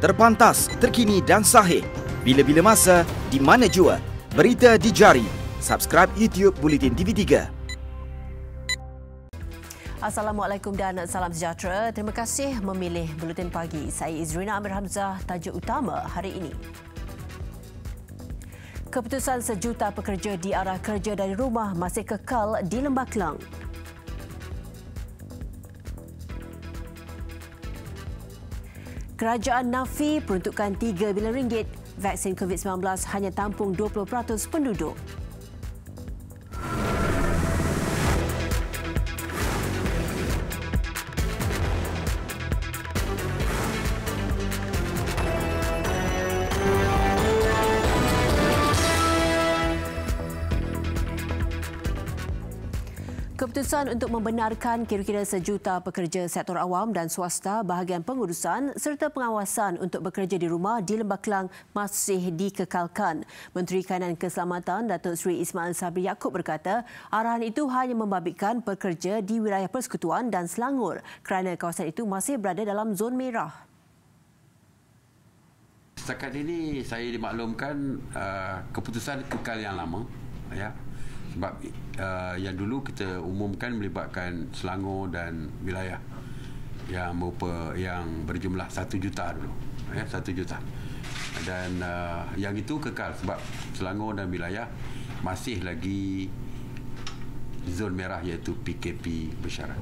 Terpantas, terkini dan sahih. Bila-bila masa, di mana jua. Berita di jari. Subscribe YouTube Bulletin TV3. Assalamualaikum dan salam sejahtera. Terima kasih memilih Buletin Pagi. Saya Izrina Amir Hamzah, tajuk utama hari ini. Keputusan sejuta pekerja di arah kerja dari rumah masih kekal di Lembah Kelang. Kerajaan nafi peruntukan RM3 bilion. Vaksin COVID-19 hanya tampung 20% penduduk. Keputusan untuk membenarkan kira-kira sejuta pekerja sektor awam dan swasta bahagian pengurusan serta pengawasan untuk bekerja di rumah di Lembah Kelang masih dikekalkan. Menteri Kanan Keselamatan Datuk Seri Ismail Sabri Yaakob berkata arahan itu hanya membabitkan pekerja di wilayah Persekutuan dan Selangor kerana kawasan itu masih berada dalam zon merah. Setakat ini saya dimaklumkan keputusan kekal yang lama, ya. Sebab yang dulu kita umumkan melibatkan Selangor dan wilayah yang berjumlah 1 juta dulu, ya, 1 juta. Dan yang itu kekal sebab Selangor dan wilayah masih lagi zon merah iaitu PKP bersyarat.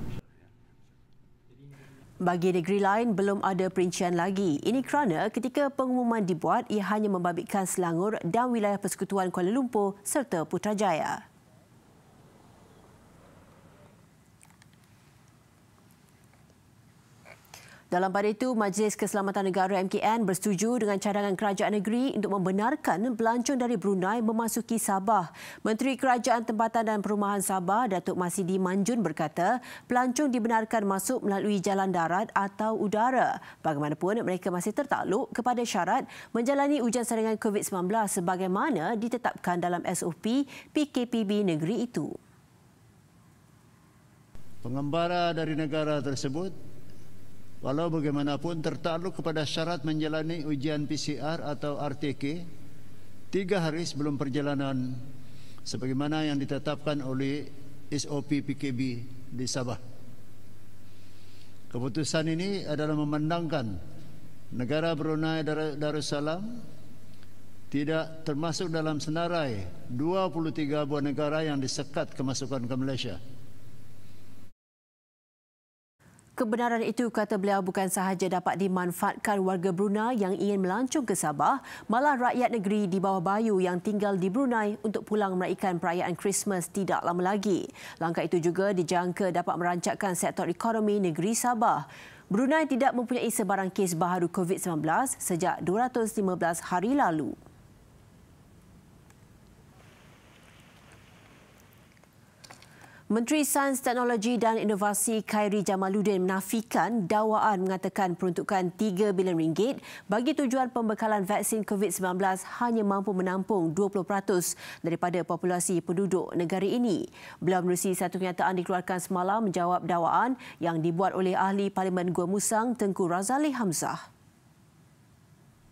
Bagi negeri lain, belum ada perincian lagi. Ini kerana ketika pengumuman dibuat, ia hanya membabitkan Selangor dan wilayah Persekutuan Kuala Lumpur serta Putrajaya. Dalam pada itu, Majlis Keselamatan Negara MKN bersetuju dengan cadangan kerajaan negeri untuk membenarkan pelancong dari Brunei memasuki Sabah. Menteri Kerajaan Tempatan dan Perumahan Sabah, Datuk Masidi Manjun berkata, pelancong dibenarkan masuk melalui jalan darat atau udara. Bagaimanapun, mereka masih tertakluk kepada syarat menjalani ujian saringan COVID-19 sebagaimana ditetapkan dalam SOP PKPB negeri itu. Pengembara dari negara tersebut walau bagaimanapun tertakluk kepada syarat menjalani ujian PCR atau RTK 3 hari sebelum perjalanan sebagaimana yang ditetapkan oleh SOP PKB di Sabah. Keputusan ini adalah memandangkan negara Brunei Darussalam tidak termasuk dalam senarai 23 buah negara yang disekat kemasukan ke Malaysia. Kebenaran itu, kata beliau, bukan sahaja dapat dimanfaatkan warga Brunei yang ingin melancong ke Sabah, malah rakyat negeri di bawah bayu yang tinggal di Brunei untuk pulang meraihkan perayaan Christmas tidak lama lagi. Langkah itu juga dijangka dapat merancakkan sektor ekonomi negeri Sabah. Brunei tidak mempunyai sebarang kes baharu COVID-19 sejak 215 hari lalu. Menteri Sains, Teknologi dan Inovasi Khairy Jamaluddin menafikan dakwaan mengatakan peruntukan RM3 bilion bagi tujuan pembekalan vaksin COVID-19 hanya mampu menampung 20% daripada populasi penduduk negara ini. Beliau menerusi satu kenyataan dikeluarkan semalam menjawab dakwaan yang dibuat oleh Ahli Parlimen Gua Musang Tengku Razali Hamzah.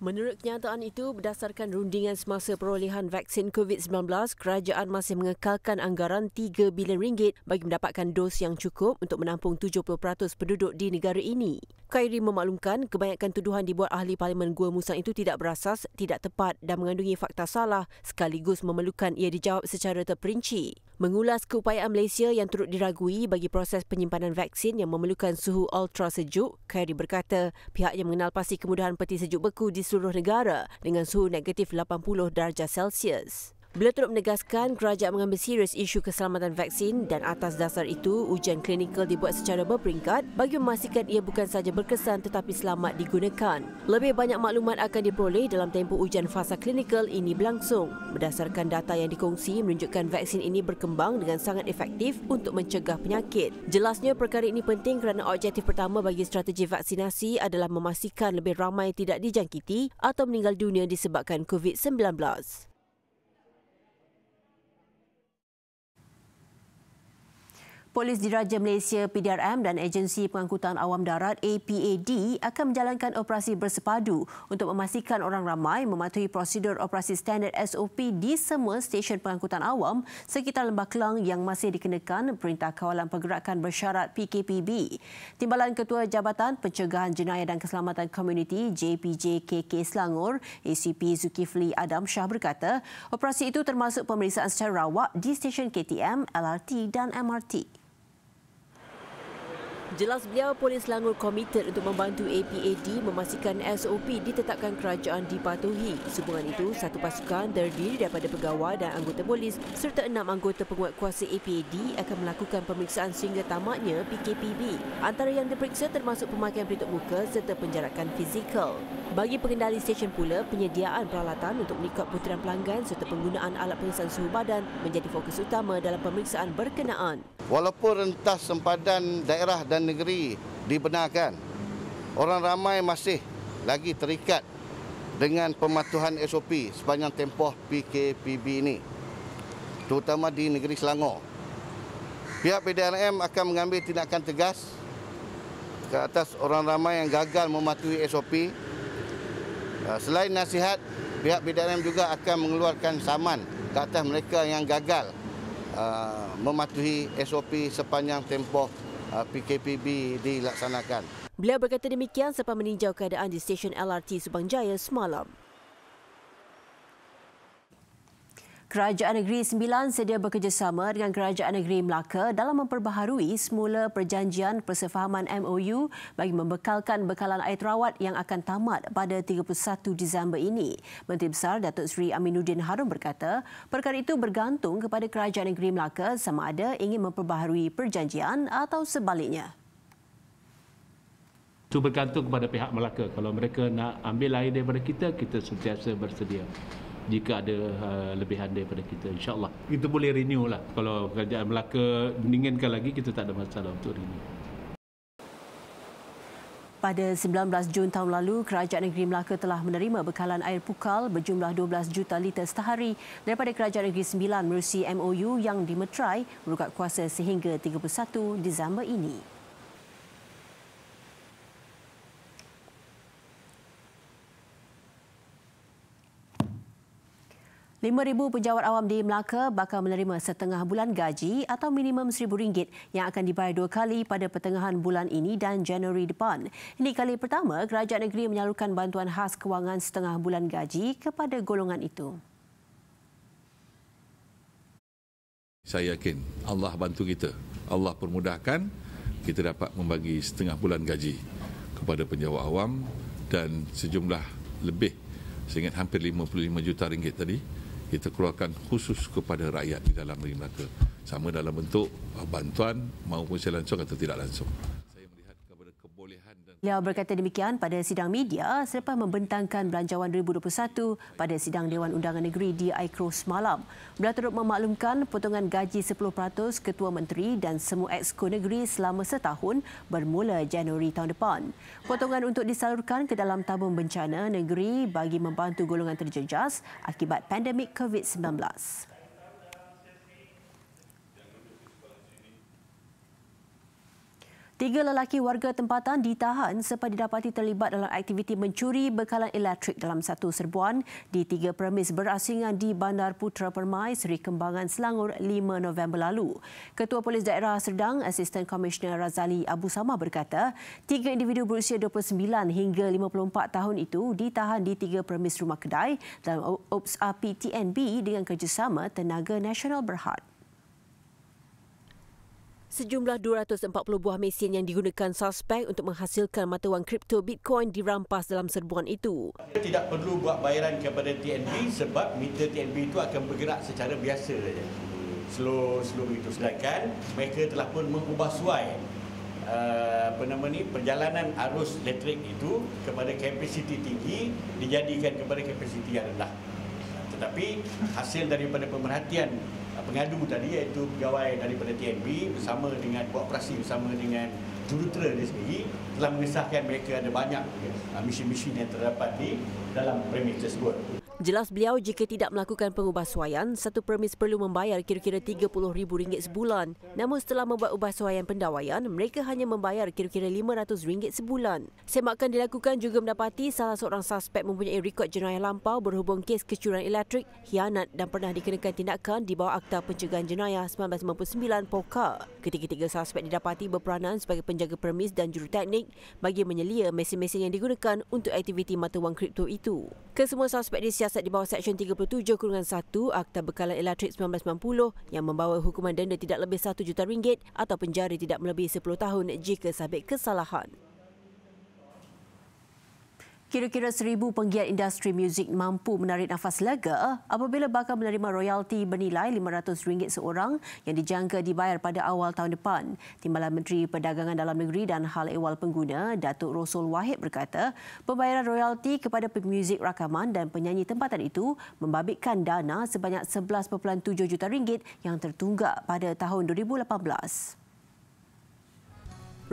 Menurut kenyataan itu, berdasarkan rundingan semasa perolehan vaksin COVID-19, kerajaan masih mengekalkan anggaran RM3 bilion bagi mendapatkan dos yang cukup untuk menampung 70% penduduk di negara ini. Khairy memaklumkan kebanyakan tuduhan dibuat Ahli Parlimen Gua Musang itu tidak berasas, tidak tepat dan mengandungi fakta salah sekaligus memerlukan ia dijawab secara terperinci. Mengulas keupayaan Malaysia yang turut diragui bagi proses penyimpanan vaksin yang memerlukan suhu ultra sejuk, Khairy berkata pihaknya mengenal pasti kemudahan peti sejuk beku di seluruh negara dengan suhu negatif 80 darjah Celsius. Beliau turut menegaskan kerajaan mengambil serius isu keselamatan vaksin dan atas dasar itu ujian klinikal dibuat secara berperingkat bagi memastikan ia bukan sahaja berkesan tetapi selamat digunakan. Lebih banyak maklumat akan diperoleh dalam tempoh ujian fasa klinikal ini berlangsung. Berdasarkan data yang dikongsi menunjukkan vaksin ini berkembang dengan sangat efektif untuk mencegah penyakit. Jelasnya perkara ini penting kerana objektif pertama bagi strategi vaksinasi adalah memastikan lebih ramai tidak dijangkiti atau meninggal dunia disebabkan COVID-19. Polis Diraja Malaysia PDRM dan Agensi Pengangkutan Awam Darat APAD akan menjalankan operasi bersepadu untuk memastikan orang ramai mematuhi prosedur operasi standard SOP di semua stesen pengangkutan awam sekitar Lembah Kelang yang masih dikenakan Perintah Kawalan Pergerakan Bersyarat PKPB. Timbalan Ketua Jabatan Pencegahan Jenayah dan Keselamatan Komuniti JPJKK Selangor, ACP Zulkifli Adam Shah berkata, operasi itu termasuk pemeriksaan secara rawak di stesen KTM, LRT dan MRT. Jelas beliau, Polis Selangor komited untuk membantu APAD memastikan SOP ditetapkan kerajaan dipatuhi. Sehubungan itu, satu pasukan terdiri daripada pegawai dan anggota polis serta 6 anggota penguatkuasa APAD akan melakukan pemeriksaan sehingga tamatnya PKPB. Antara yang diperiksa termasuk pemakaian pelitup muka serta penjarakan fizikal. Bagi pengendali stesen pula, penyediaan peralatan untuk meningkat putaran pelanggan serta penggunaan alat pengesan suhu badan menjadi fokus utama dalam pemeriksaan berkenaan. Walaupun rentas sempadan daerah dan negeri dibenarkan, orang ramai masih lagi terikat dengan pematuhan SOP sepanjang tempoh PKPB ini, terutama di negeri Selangor. Pihak PDRM akan mengambil tindakan tegas ke atas orang ramai yang gagal mematuhi SOP. Selain nasihat, pihak PDRM juga akan mengeluarkan saman ke atas mereka yang gagal mematuhi SOP sepanjang tempoh PKPB dilaksanakan. Beliau berkata demikian selepas meninjau keadaan di stesen LRT Subang Jaya semalam. Kerajaan Negeri Sembilan sedia bekerjasama dengan Kerajaan Negeri Melaka dalam memperbaharui semula perjanjian persefahaman MOU bagi membekalkan bekalan air terawat yang akan tamat pada 31 Disember ini. Menteri Besar Datuk Seri Aminuddin Harun berkata, perkara itu bergantung kepada Kerajaan Negeri Melaka sama ada ingin memperbaharui perjanjian atau sebaliknya. Itu bergantung kepada pihak Melaka. Kalau mereka nak ambil air daripada kita, kita sentiasa bersedia. Jika ada lebihan daripada kita, insyaAllah kita boleh renew lah. Kalau kerajaan Melaka menginginkan lagi, kita tak ada masalah untuk renew. Pada 19 Jun tahun lalu, Kerajaan Negeri Melaka telah menerima bekalan air pukal berjumlah 12 juta liter setahari daripada Kerajaan Negeri Sembilan menerusi MOU yang dimeterai berukat kuasa sehingga 31 Disember ini. 5,000 pejabat awam di Melaka bakal menerima setengah bulan gaji atau minimum RM1,000 yang akan dibayar 2 kali pada pertengahan bulan ini dan Januari depan. Ini kali pertama kerajaan negeri menyalurkan bantuan khas kewangan setengah bulan gaji kepada golongan itu. Saya yakin Allah bantu kita. Allah permudahkan kita dapat membagi setengah bulan gaji kepada penjawat awam dan sejumlah lebih, saya ingat hampir RM55 juta tadi kita keluarkan khusus kepada rakyat di dalam negeri Melaka, sama dalam bentuk bantuan maupun secara langsung atau tidak langsung. Saya melihat kepada kebolehan dan Beliau berkata demikian pada sidang media selepas membentangkan Belanjawan 2021 pada sidang Dewan Undangan Negeri di Aikro semalam. Beliau turut memaklumkan potongan gaji 10% Ketua Menteri dan semua exco negeri selama setahun bermula Januari tahun depan. Potongan untuk disalurkan ke dalam tabung bencana negeri bagi membantu golongan terjejas akibat pandemik COVID-19. 3 lelaki warga tempatan ditahan selepas didapati terlibat dalam aktiviti mencuri bekalan elektrik dalam satu serbuan di 3 premis berasingan di Bandar Putra Permai, Seri Kembangan, Selangor 5 November lalu. Ketua Polis Daerah Serdang, Asisten Komisioner Razali Abu Samah berkata, 3 individu berusia 29 hingga 54 tahun itu ditahan di 3 premis rumah kedai dalam Ops Api TNB dengan kerjasama Tenaga Nasional Berhad. Sejumlah 240 buah mesin yang digunakan suspek untuk menghasilkan mata wang kripto Bitcoin dirampas dalam serbuan itu. Tidak perlu buat bayaran kepada TNB sebab meter TNB itu akan bergerak secara biasa saja. Slow begitu. Sedangkan mereka telah pun mengubah suai perjalanan arus elektrik itu kepada kapasiti tinggi dijadikan kepada kapasiti yang rendah. Tetapi hasil daripada pemerhatian pengadu tadi iaitu pegawai daripada TNB bersama dengan buat operasi bersama dengan jurutera dia sendiri telah mengesahkan mereka ada banyak mesin-mesin yang terdapat di dalam premis tersebut. Jelas beliau, jika tidak melakukan pengubahsuaian, satu permis perlu membayar kira-kira RM30,000 sebulan. Namun setelah membuat ubahsuaian pendawaian, mereka hanya membayar kira-kira RM500 sebulan. Semakan dilakukan juga mendapati salah seorang suspek mempunyai rekod jenayah lampau berhubung kes kecurangan elektrik, khianat dan pernah dikenakan tindakan di bawah Akta Pencegahan Jenayah 1999 (POKA). Ketiga-tiga suspek didapati berperanan sebagai penjaga permis dan juruteknik bagi menyelia mesin-mesin yang digunakan untuk aktiviti mata wang kripto itu. Kesemua suspek disiasat di bawah Seksyen 37-1 Akta Bekalan Elektrik 1990 yang membawa hukuman denda tidak lebih RM1 juta atau penjara tidak melebihi 10 tahun jika sabit kesalahan. Kira-kira 1,000 penggiat industri muzik mampu menarik nafas lega apabila bakal menerima royalti bernilai RM500 seorang yang dijangka dibayar pada awal tahun depan. Timbalan Menteri Perdagangan Dalam Negeri dan Hal Ehwal Pengguna, Datuk Rosul Wahid berkata, pembayaran royalti kepada pemuzik rakaman dan penyanyi tempatan itu membabitkan dana sebanyak RM11.7 juta yang tertunggak pada tahun 2018.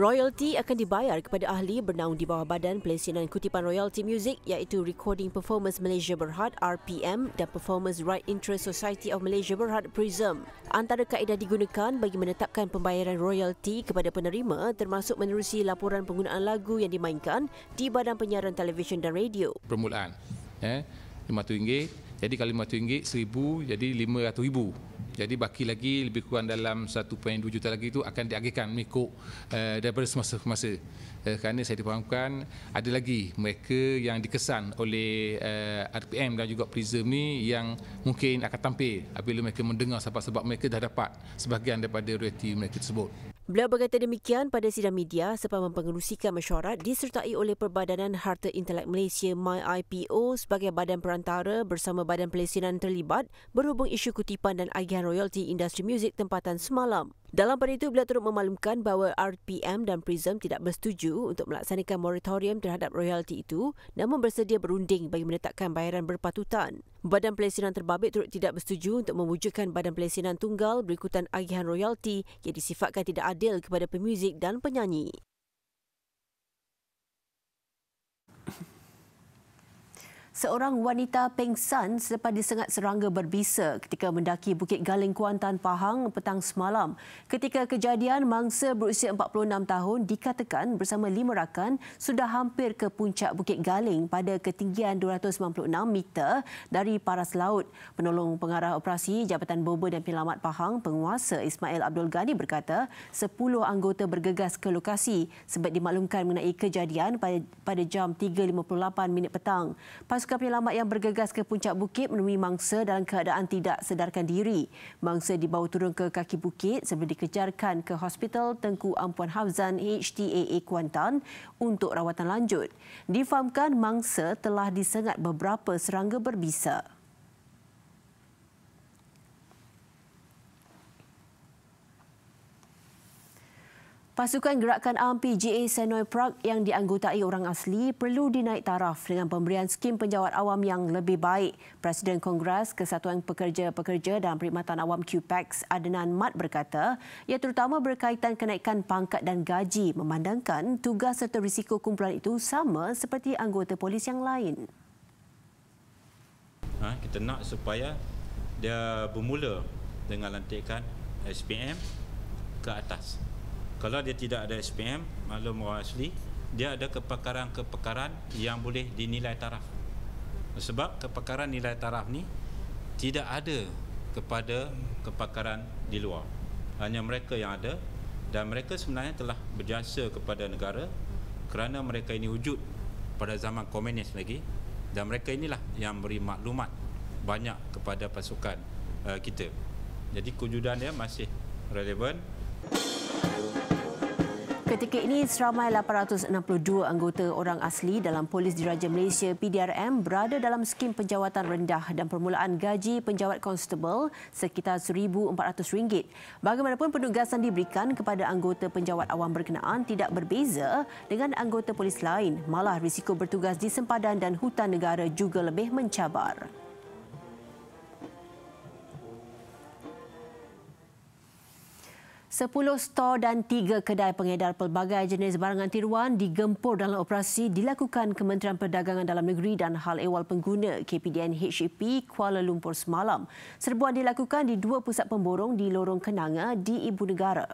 Royalti akan dibayar kepada ahli bernaung di bawah Badan Pelesinan Kutipan Royalti Muzik iaitu Recording Performers Malaysia Berhad (RPM) dan Performers Right Interest Society of Malaysia Berhad (PRISM). Antara kaedah digunakan bagi menetapkan pembayaran royalti kepada penerima termasuk menerusi laporan penggunaan lagu yang dimainkan di badan penyiaran televisyen dan radio. Permulaan RM500. Jadi kalau RM500, RM1,000 jadi RM500,000. Jadi baki lagi lebih kurang dalam 1.2 juta lagi itu akan diagihkan mengikut daripada semasa ke masa. Kerana saya difahamkan ada lagi mereka yang dikesan oleh RPM dan juga PRISM ni yang mungkin akan tampil apabila mereka mendengar sebab mereka dah dapat sebahagian daripada royalti mereka tersebut. Beliau berkata demikian pada sidang media selepas mempengerusikan mesyuarat disertai oleh Perbadanan Harta Intelek Malaysia MyIPO sebagai badan perantara bersama badan pelesinan terlibat berhubung isu kutipan dan agihan royalti industri muzik tempatan semalam. Dalam pada itu, beliau turut memaklumkan bahawa RPM dan PRISM tidak bersetuju untuk melaksanakan moratorium terhadap royalti itu namun bersedia berunding bagi menetapkan bayaran berpatutan. Badan Pelesinan Terbabit turut tidak bersetuju untuk mewujudkan badan pelesinan tunggal berikutan agihan royalti yang disifatkan tidak adil kepada pemuzik dan penyanyi. Seorang wanita pengsan selepas disengat serangga berbisa ketika mendaki Bukit Galing Kuantan, Pahang petang semalam. Ketika kejadian, mangsa berusia 46 tahun dikatakan bersama 5 rakan sudah hampir ke puncak Bukit Galing pada ketinggian 296 meter dari paras laut. Penolong pengarah operasi Jabatan Boba dan Penyelamat Pahang, Penguasa Ismail Abdul Ghani berkata 10 anggota bergegas ke lokasi sebab dimaklumkan mengenai kejadian pada jam 3.58 petang. Pasukan penyelamat yang bergegas ke puncak bukit menemui mangsa dalam keadaan tidak sedarkan diri. Mangsa dibawa turun ke kaki bukit sebelum dikejarkan ke Hospital Tengku Ampuan Hafzan HTAA Kuantan untuk rawatan lanjut. Difahamkan mangsa telah disengat beberapa serangga berbisa. Pasukan Gerakan Am PGA Senoi Prague yang dianggotai orang asli perlu dinaik taraf dengan pemberian skim penjawat awam yang lebih baik. Presiden Kongres Kesatuan Pekerja-Pekerja dan Perkhidmatan Awam QPEX Adnan Mat berkata, ia terutama berkaitan kenaikan pangkat dan gaji memandangkan tugas serta risiko kumpulan itu sama seperti anggota polis yang lain. Kita nak supaya dia bermula dengan lantikan SPM ke atas. Kalau dia tidak ada SPM, maklum orang asli, dia ada kepakaran-kepakaran yang boleh dinilai taraf. Sebab kepakaran nilai taraf ni tidak ada kepada kepakaran di luar. Hanya mereka yang ada dan mereka sebenarnya telah berjasa kepada negara kerana mereka ini wujud pada zaman komunis lagi dan mereka inilah yang beri maklumat banyak kepada pasukan kita. Jadi kewujudan dia masih relevan. Ketika ini, seramai 862 anggota orang asli dalam Polis Diraja Malaysia PDRM berada dalam skim penjawatan rendah dan permulaan gaji penjawat konstebel sekitar RM1,400. Bagaimanapun penugasan diberikan kepada anggota penjawat awam berkenaan tidak berbeza dengan anggota polis lain. Malah risiko bertugas di sempadan dan hutan negara juga lebih mencabar. 10 stor dan 3 kedai pengedar pelbagai jenis barangan tiruan digempur dalam operasi dilakukan Kementerian Perdagangan Dalam Negeri dan Hal Ehwal Pengguna KPDN HEP Kuala Lumpur semalam. Serbuan dilakukan di 2 pusat pemborong di Lorong Kenanga di Ibu Negara.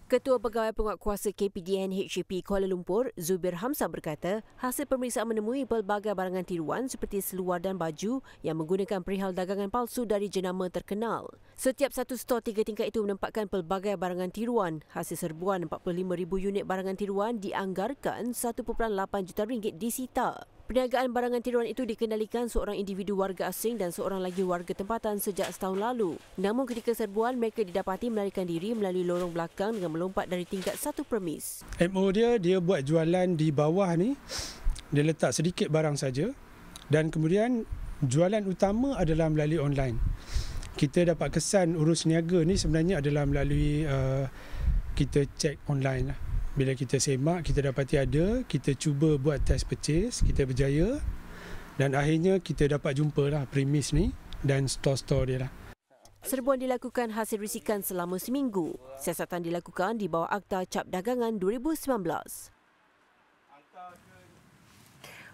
Ketua Pegawai Penguatkuasa KPDN HEP Kuala Lumpur, Zubir Hamzah berkata, hasil pemeriksaan menemui pelbagai barangan tiruan seperti seluar dan baju yang menggunakan perihal dagangan palsu dari jenama terkenal. Setiap satu stor 3 tingkat itu menempatkan pelbagai barangan tiruan. Hasil serbuan 45,000 unit barangan tiruan dianggarkan 1.8 juta ringgit disita. Perniagaan barangan tiruan itu dikendalikan seorang individu warga asing dan seorang lagi warga tempatan sejak setahun lalu. Namun ketika serbuan, mereka didapati melarikan diri melalui lorong belakang dengan melompat dari tingkat satu premis. MO dia buat jualan di bawah ni, dia letak sedikit barang saja dan kemudian jualan utama adalah melalui online. Kita dapat kesan urus niaga ni sebenarnya adalah melalui kita cek online lah. Bila kita semak, kita dapati ada, kita cuba buat test purchase, kita berjaya dan akhirnya kita dapat jumpalah premis ni dan store-store dia lah. Serbuan dilakukan hasil risikan selama seminggu. Siasatan dilakukan di bawah Akta Cap Dagangan 2019.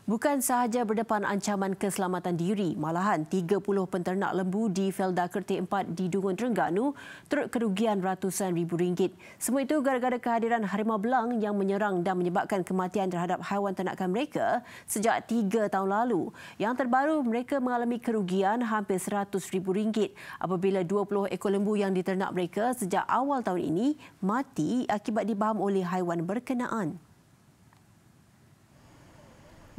Bukan sahaja berdepan ancaman keselamatan diri, malahan 30 penternak lembu di Felda Kertih 4 di Dungun, Terengganu turut kerugian ratusan ribu ringgit. Semua itu gara-gara kehadiran harimau belang yang menyerang dan menyebabkan kematian terhadap haiwan ternakan mereka sejak 3 tahun lalu. Yang terbaru, mereka mengalami kerugian hampir RM100,000 apabila 20 ekor lembu yang diternak mereka sejak awal tahun ini mati akibat dibaham oleh haiwan berkenaan.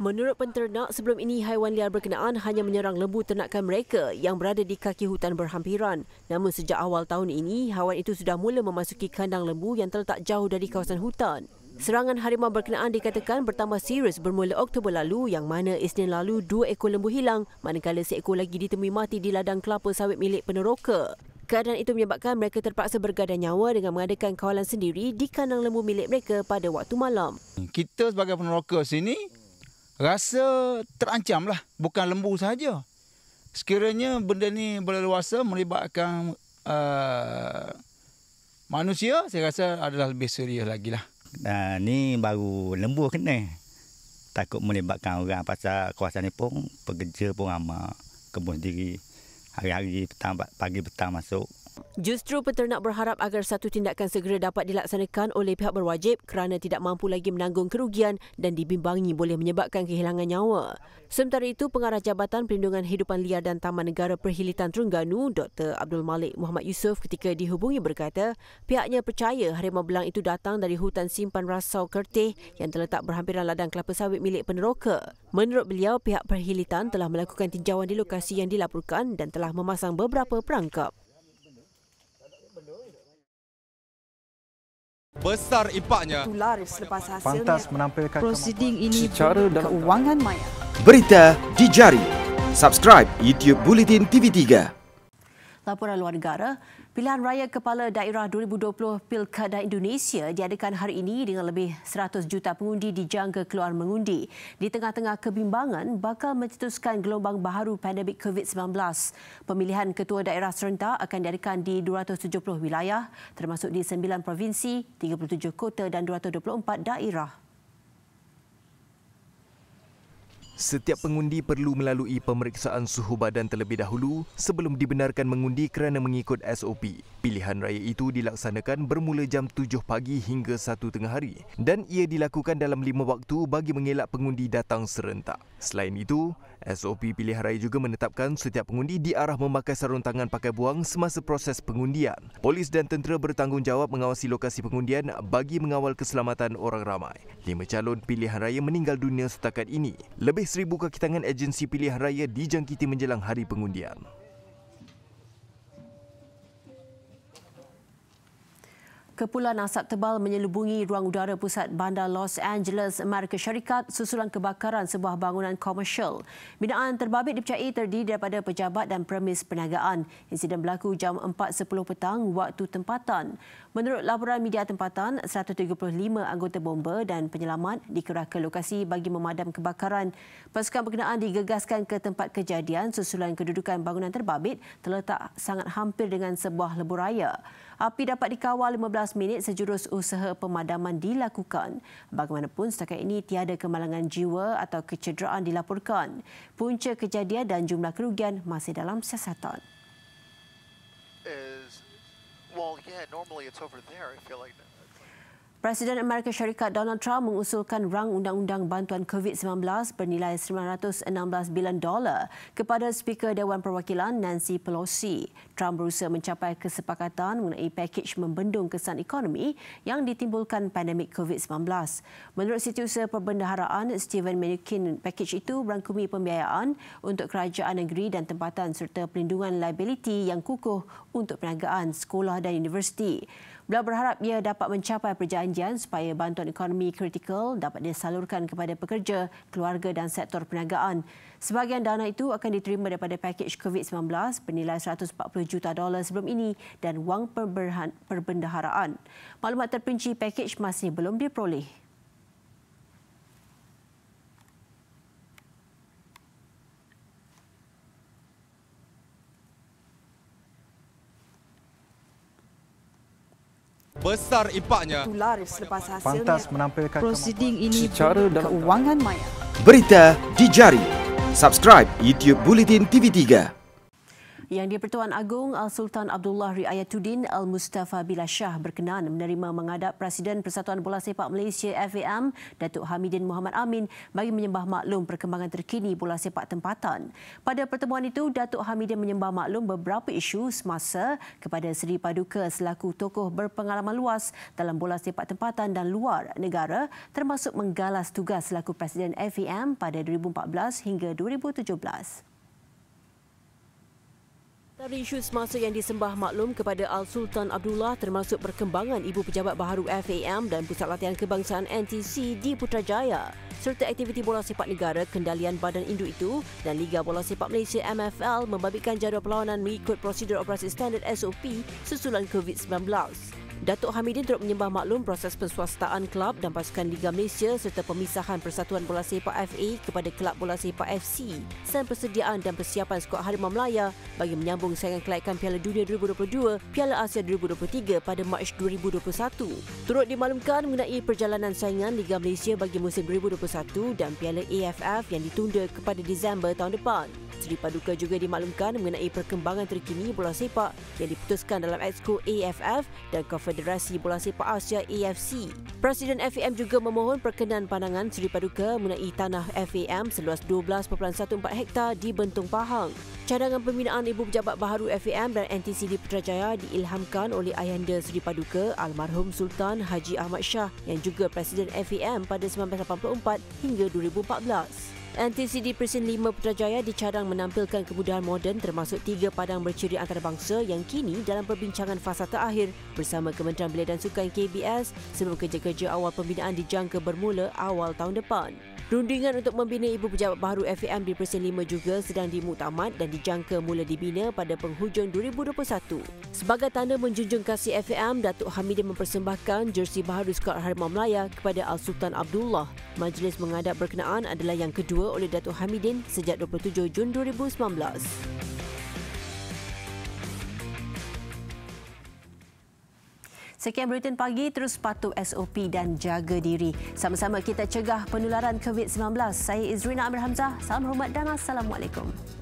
Menurut penternak, sebelum ini haiwan liar berkenaan hanya menyerang lembu ternakan mereka yang berada di kaki hutan berhampiran. Namun sejak awal tahun ini, haiwan itu sudah mula memasuki kandang lembu yang terletak jauh dari kawasan hutan. Serangan harimau berkenaan dikatakan bertambah serius bermula Oktober lalu yang mana Isnin lalu 2 ekor lembu hilang manakala seekor lagi ditemui mati di ladang kelapa sawit milik peneroka. Keadaan itu menyebabkan mereka terpaksa bergadai nyawa dengan mengadakan kawalan sendiri di kandang lembu milik mereka pada waktu malam. Kita sebagai peneroka sini rasa terancam lah, bukan lembu sahaja. Sekiranya benda ni berleluasa melibatkan manusia, saya rasa adalah lebih serius lagi lah. Ni baru lembu kena. Takut melibatkan orang pasal kawasan ni pun pekerja pun ramai kebun sendiri. Hari-hari petang, pagi petang masuk. Justru peternak berharap agar satu tindakan segera dapat dilaksanakan oleh pihak berwajib kerana tidak mampu lagi menanggung kerugian dan dibimbangi boleh menyebabkan kehilangan nyawa. Sementara itu, Pengarah Jabatan Perlindungan Hidupan Liar dan Taman Negara Perhilitan Terengganu, Dr. Abdul Malik Muhammad Yusof ketika dihubungi berkata, pihaknya percaya harimau belang itu datang dari hutan simpan rasau Kertih yang terletak berhampiran ladang kelapa sawit milik peneroka. Menurut beliau, pihak perhilitan telah melakukan tinjauan di lokasi yang dilaporkan dan telah memasang beberapa perangkap. Besar impaknya. Laris selepas hasilnya. Pantas menampilkan prosiding ini secara dalam keuangan maya. Berita di jari. Subscribe YouTube Bulletin TV3. Laporan luar negara, pilihan raya Kepala Daerah 2020 Pilkada Indonesia diadakan hari ini dengan lebih 100 juta pengundi dijangka keluar mengundi. Di tengah-tengah kebimbangan bakal mencetuskan gelombang baharu pandemik COVID-19. Pemilihan ketua daerah serentak akan diadakan di 270 wilayah termasuk di 9 provinsi, 37 kota dan 224 daerah. Setiap pengundi perlu melalui pemeriksaan suhu badan terlebih dahulu sebelum dibenarkan mengundi kerana mengikut SOP. Pilihan raya itu dilaksanakan bermula jam 7 pagi hingga 1 tengah hari dan ia dilakukan dalam 5 waktu bagi mengelak pengundi datang serentak. Selain itu, SOP pilihan raya juga menetapkan setiap pengundi diarah memakai sarung tangan pakai buang semasa proses pengundian. Polis dan tentera bertanggungjawab mengawasi lokasi pengundian bagi mengawal keselamatan orang ramai. 5 calon pilihan raya meninggal dunia setakat ini. Lebih 1,000 kaki tangan agensi pilihan raya dijangkiti menjelang hari pengundian. Kepulan asap tebal menyelubungi ruang udara pusat bandar Los Angeles, Amerika Syarikat susulan kebakaran sebuah bangunan komersial. Binaan terbabit dipercayai terdiri daripada pejabat dan premis perniagaan. Insiden berlaku jam 4.10 petang waktu tempatan. Menurut laporan media tempatan, 135 anggota bomba dan penyelamat dikerahkan ke lokasi bagi memadam kebakaran. Pasukan berkenaan digegaskan ke tempat kejadian susulan kedudukan bangunan terbabit terletak sangat hampir dengan sebuah lebuhraya. Api dapat dikawal 15 minit sejurus usaha pemadaman dilakukan. Bagaimanapun, setakat ini tiada kemalangan jiwa atau kecederaan dilaporkan. Punca kejadian dan jumlah kerugian masih dalam siasatan. Presiden Amerika Syarikat Donald Trump mengusulkan rang undang-undang bantuan COVID-19 bernilai $916 bilion kepada Speaker Dewan Perwakilan Nancy Pelosi. Trump berusaha mencapai kesepakatan mengenai pakej membendung kesan ekonomi yang ditimbulkan pandemik COVID-19. Menurut Setiausaha Perbendaharaan Stephen Mnuchin, pakej itu merangkumi pembiayaan untuk kerajaan negeri dan tempatan serta pelindungan liability yang kukuh untuk perniagaan, sekolah dan universiti. Beliau berharap ia dapat mencapai perjanjian supaya bantuan ekonomi kritikal dapat disalurkan kepada pekerja, keluarga dan sektor perniagaan. Sebahagian dana itu akan diterima daripada pakej COVID-19 bernilai $140 juta sebelum ini dan wang perbendaharaan. Maklumat terperinci pakej masih belum diperoleh. Besar impaknya. Laris selepas hasilnya. Pantas menampilkan prosiding ini secara dalam keuangan maya. Berita di jari. Subscribe YouTube Bulletin TV3. Yang di-Pertuan Agong Al-Sultan Abdullah Riayatuddin Al-Mustafa Billah Shah berkenan menerima menghadap Presiden Persatuan Bola Sepak Malaysia FAM Datuk Hamidin Mohamad Amin bagi menyembah maklum perkembangan terkini bola sepak tempatan. Pada pertemuan itu, Datuk Hamidin menyembah maklum beberapa isu semasa kepada Seri Paduka selaku tokoh berpengalaman luas dalam bola sepak tempatan dan luar negara, termasuk menggalas tugas selaku Presiden FAM pada 2014 hingga 2017. Dari isu semasa yang disembah maklum kepada Al-Sultan Abdullah termasuk perkembangan Ibu Pejabat Baharu FAM dan Pusat Latihan Kebangsaan NTC di Putrajaya serta aktiviti bola sepak negara kendalian badan induk itu dan Liga Bola Sepak Malaysia MFL membabitkan jadual perlawanan mengikut prosedur operasi standard SOP susulan COVID-19. Datuk Hamidin turut menyembah maklum proses penswastaan kelab dan pasukan Liga Malaysia serta pemisahan Persatuan Bola Sepak FA kepada Kelab Bola Sepak FC dan persediaan dan persiapan skuad Harimau Melaya bagi menyambung saingan kelaikan Piala Dunia 2022, Piala Asia 2023 pada Mac 2021. Turut dimaklumkan mengenai perjalanan saingan Liga Malaysia bagi musim 2021 dan Piala AFF yang ditunda kepada Disember tahun depan. Seri Paduka juga dimaklumkan mengenai perkembangan terkini bola sepak yang diputuskan dalam Exco AFF dan Konfederasi Bola Sepak Asia AFC. Presiden FAM juga memohon perkenan pandangan Seri Paduka mengenai tanah FAM seluas 12.14 hektar di Bentong Pahang. Cadangan pembinaan Ibu Pejabat Baharu FAM dan NTC di Putrajaya diilhamkan oleh ayahanda Seri Paduka almarhum Sultan Haji Ahmad Shah yang juga Presiden FAM pada 1984 hingga 2014. NTC di Presin 5 Putrajaya dicadang menampilkan kemudahan moden termasuk 3 padang berciri antarabangsa yang kini dalam perbincangan fasa terakhir bersama Kementerian Belia dan Sukan KBS sebelum kerja-kerja awal pembinaan dijangka bermula awal tahun depan. Rundingan untuk membina Ibu Pejabat Baharu FAM di Presin 5 juga sedang dimuktamad dan dijangka mula dibina pada penghujung 2021. Sebagai tanda menjunjung kasih FAM, Datuk Hamidin mempersembahkan jersey baharu skuad Harimau Melaya kepada Al-Sultan Abdullah. Majlis menghadap berkenaan adalah yang kedua oleh Datuk Hamidin sejak 27 Jun 2019. Sekian Buletin Pagi, terus patuh SOP dan jaga diri. Sama-sama kita cegah penularan COVID-19. Saya Izrina Amir Hamzah. Salam hormat dan Assalamualaikum.